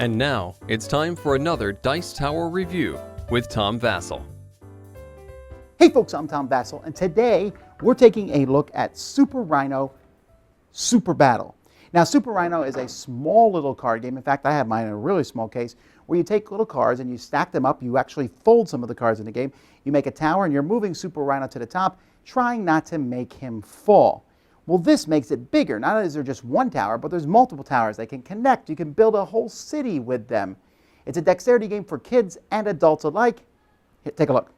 And now, it's time for another Dice Tower review with Tom Vasel. Hey folks, I'm Tom Vasel, and today we're taking a look at Super Rhino Super Battle. Now, Super Rhino is a small little card game. In fact, I have mine in a really small case where you take little cards and you stack them up. You actually fold some of the cards in the game. You make a tower and you're moving Super Rhino to the top, trying not to make him fall. Well, this makes it bigger. Not only is there just one tower, but there's multiple towers. They can connect. You can build a whole city with them. It's a dexterity game for kids and adults alike. Here, take a look.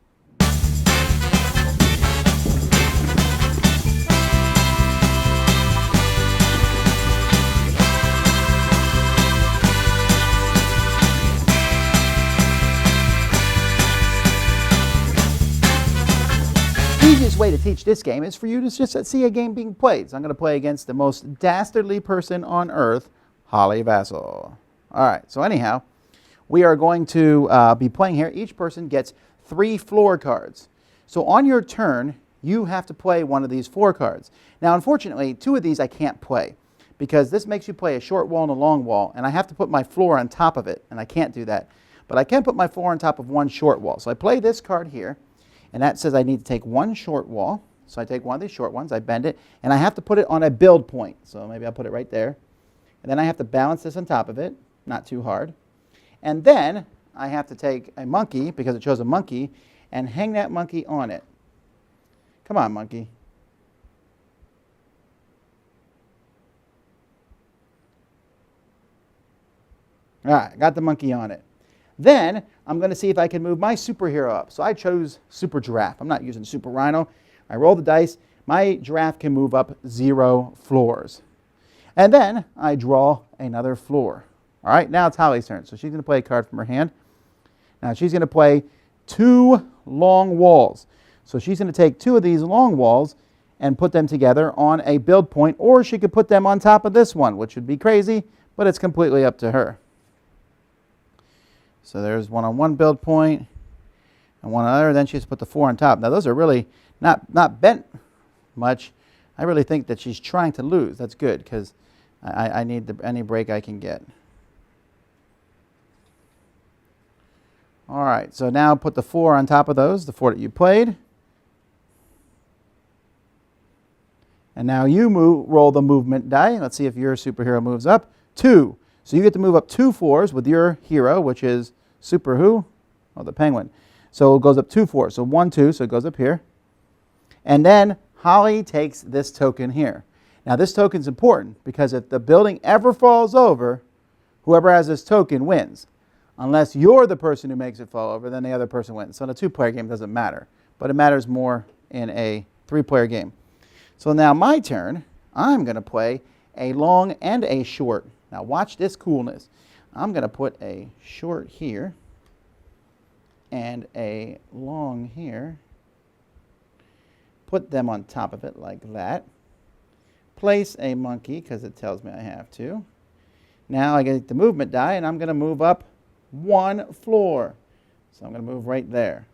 The easiest way to teach this game is for you to just see a game being played. So I'm going to play against the most dastardly person on earth, Holly Vasel. All right, so anyhow, we are going to be playing here. Each person gets 3 floor cards. So on your turn, you have to play one of these floor cards. Now, unfortunately, 2 of these I can't play because this makes you play a short wall and a long wall, and I have to put my floor on top of it, and I can't do that. But I can put my floor on top of one short wall. So I play this card here. And that says I need to take one short wall. So I take one of these short ones, I bend it, and I have to put it on a build point. So maybe I'll put it right there. And then I have to balance this on top of it, not too hard. And then I have to take a monkey, because it shows a monkey, and hang that monkey on it. Come on, monkey. All right, got the monkey on it. Then I'm going to see if I can move my superhero up. So I chose Super Giraffe. I'm not using Super Rhino. I roll the dice. My giraffe can move up 0 floors. And then I draw another floor. All right, now it's Holly's turn. So she's going to play a card from her hand. Now she's going to play 2 long walls. So she's going to take 2 of these long walls and put them together on a build point, or she could put them on top of this one, which would be crazy, but it's completely up to her. So there's one on one build point and one on the other. Then she has to put the 4 on top. Now those are really not bent much. I really think that she's trying to lose. That's good because I need any break I can get. All right, so now put the 4 on top of those, the 4 that you played. And now you roll the movement die. Let's see if your superhero moves up. 2. So you get to move up 2 floors with your hero, which is Super who? Oh, the penguin. So it goes up 2 floors. So 1, 2, so it goes up here. And then Holly takes this token here. Now this token's important because if the building ever falls over, whoever has this token wins. Unless you're the person who makes it fall over, then the other person wins. So in a 2-player game, it doesn't matter. But it matters more in a 3-player game. So now my turn, I'm going to play a long and a short. Now watch this coolness. I'm going to put a short here and a long here. Put them on top of it like that. Place a monkey because it tells me I have to. Now I get the movement die and I'm going to move up 1 floor. So I'm going to move right there.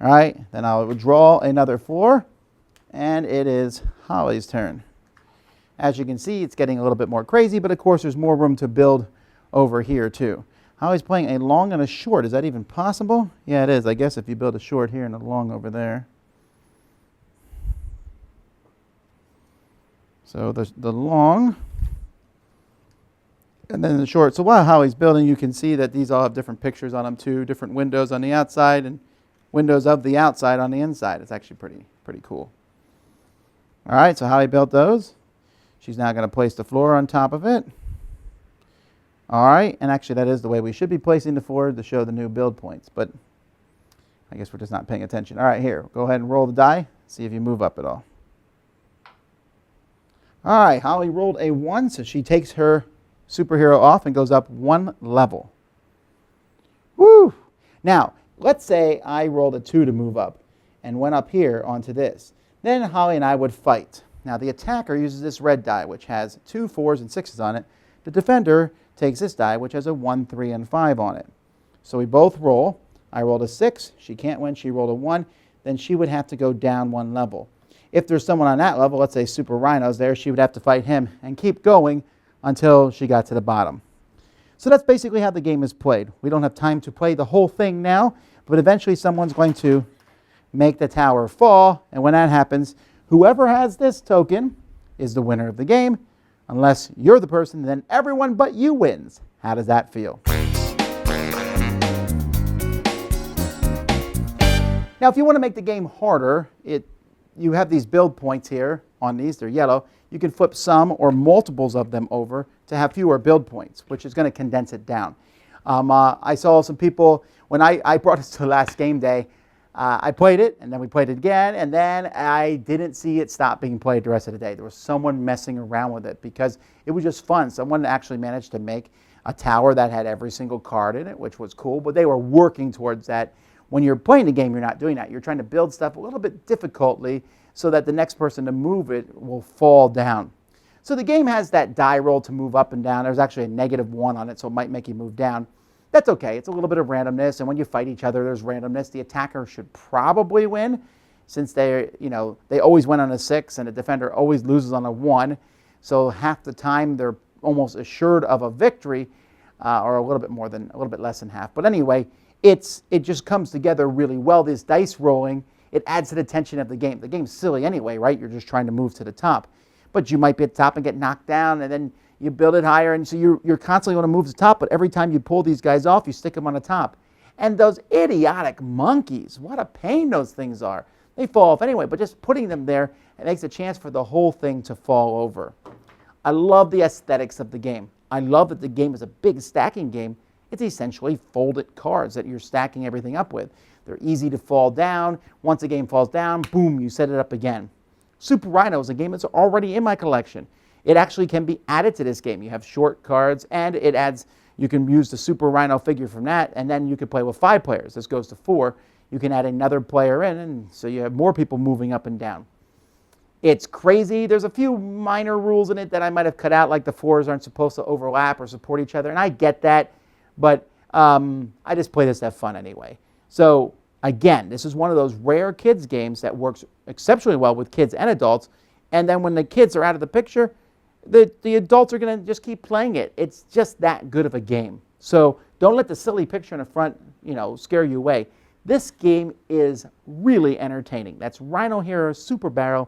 All right, then I'll draw another floor and it is Holly's turn. As you can see, it's getting a little bit more crazy, but of course there's more room to build over here too. Holly's playing a long and a short. Is that even possible? Yeah, it is. I guess if you build a short here and a long over there. So there's the long and then the short. So while Holly's building, you can see that these all have different pictures on them too, different windows on the outside and windows of the outside on the inside. It's actually pretty cool. All right, so Holly built those. She's now going to place the floor on top of it. All right, and actually that is the way we should be placing the floor to show the new build points, but I guess we're just not paying attention. All right, here, go ahead and roll the die, see if you move up at all. All right, Holly rolled a 1, so she takes her superhero off and goes up 1 level. Woo! Now, let's say I rolled a 2 to move up and went up here onto this. Then Holly and I would fight. Now, the attacker uses this red die, which has 2 4s and 6s on it. The defender takes this die, which has a 1, 3, and 5 on it. So we both roll. I rolled a 6. She can't win. She rolled a 1. Then she would have to go down 1 level. If there's someone on that level, let's say Super Rhino's there, she would have to fight him and keep going until she got to the bottom. So that's basically how the game is played. We don't have time to play the whole thing now, but eventually someone's going to make the tower fall, and when that happens, whoever has this token is the winner of the game. Unless you're the person, then everyone but you wins. How does that feel? Now, if you want to make the game harder, you have these build points here on these. They're yellow. You can flip some or multiples of them over to have fewer build points, which is going to condense it down. I saw some people, when I brought this to last game day, I played it, and then we played it again, and then I didn't see it stop being played the rest of the day. There was someone messing around with it because it was just fun. Someone actually managed to make a tower that had every single card in it, which was cool, but they were working towards that. When you're playing the game, you're not doing that. You're trying to build stuff a little bit difficultly so that the next person to move it will fall down. So the game has that die roll to move up and down. There's actually a -1 on it, so it might make you move down. That's okay. It's a little bit of randomness, and when you fight each other, there's randomness. The attacker should probably win, since they always win on a 6, and the defender always loses on a 1. So half the time they're almost assured of a victory, or a little bit less than half. But anyway, it just comes together really well. This dice rolling, it adds to the tension of the game. The game's silly anyway, right? You're just trying to move to the top, but you might be at the top and get knocked down, and then you build it higher, and so you're constantly going to move to the top, but every time you pull these guys off, you stick them on the top. And those idiotic monkeys, what a pain those things are. They fall off anyway, but just putting them there, it makes a chance for the whole thing to fall over. I love the aesthetics of the game. I love that the game is a big stacking game. It's essentially folded cards that you're stacking everything up with. They're easy to fall down. Once the game falls down, boom, you set it up again. Super Rhino is a game that's already in my collection. It actually can be added to this game. You have short cards, and it adds, you can use the Super Rhino figure from that, and then you can play with 5 players. This goes to 4. You can add another player in, and so you have more people moving up and down. It's crazy. There's a few minor rules in it that I might have cut out, like the 4s aren't supposed to overlap or support each other, and I get that, but I just play this to have fun anyway. So again, this is one of those rare kids games that works exceptionally well with kids and adults, and then when the kids are out of the picture, the adults are going to just keep playing it. It's just that good of a game. So don't let the silly picture in the front, scare you away. This game is really entertaining. That's Rhino Hero Super Barrel,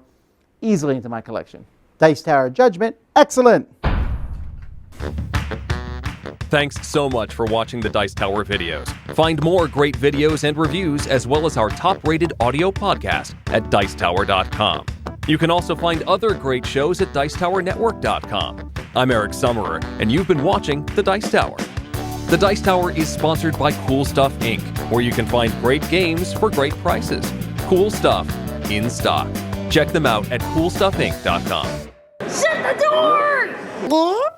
easily into my collection. Dice Tower Judgment, excellent. Thanks so much for watching the Dice Tower videos. Find more great videos and reviews, as well as our top-rated audio podcast at Dicetower.com. You can also find other great shows at Dicetowernetwork.com. I'm Eric Summerer, and you've been watching The Dice Tower. The Dice Tower is sponsored by Cool Stuff Inc., where you can find great games for great prices. Cool stuff in stock. Check them out at CoolStuffInc.com. Shut the door!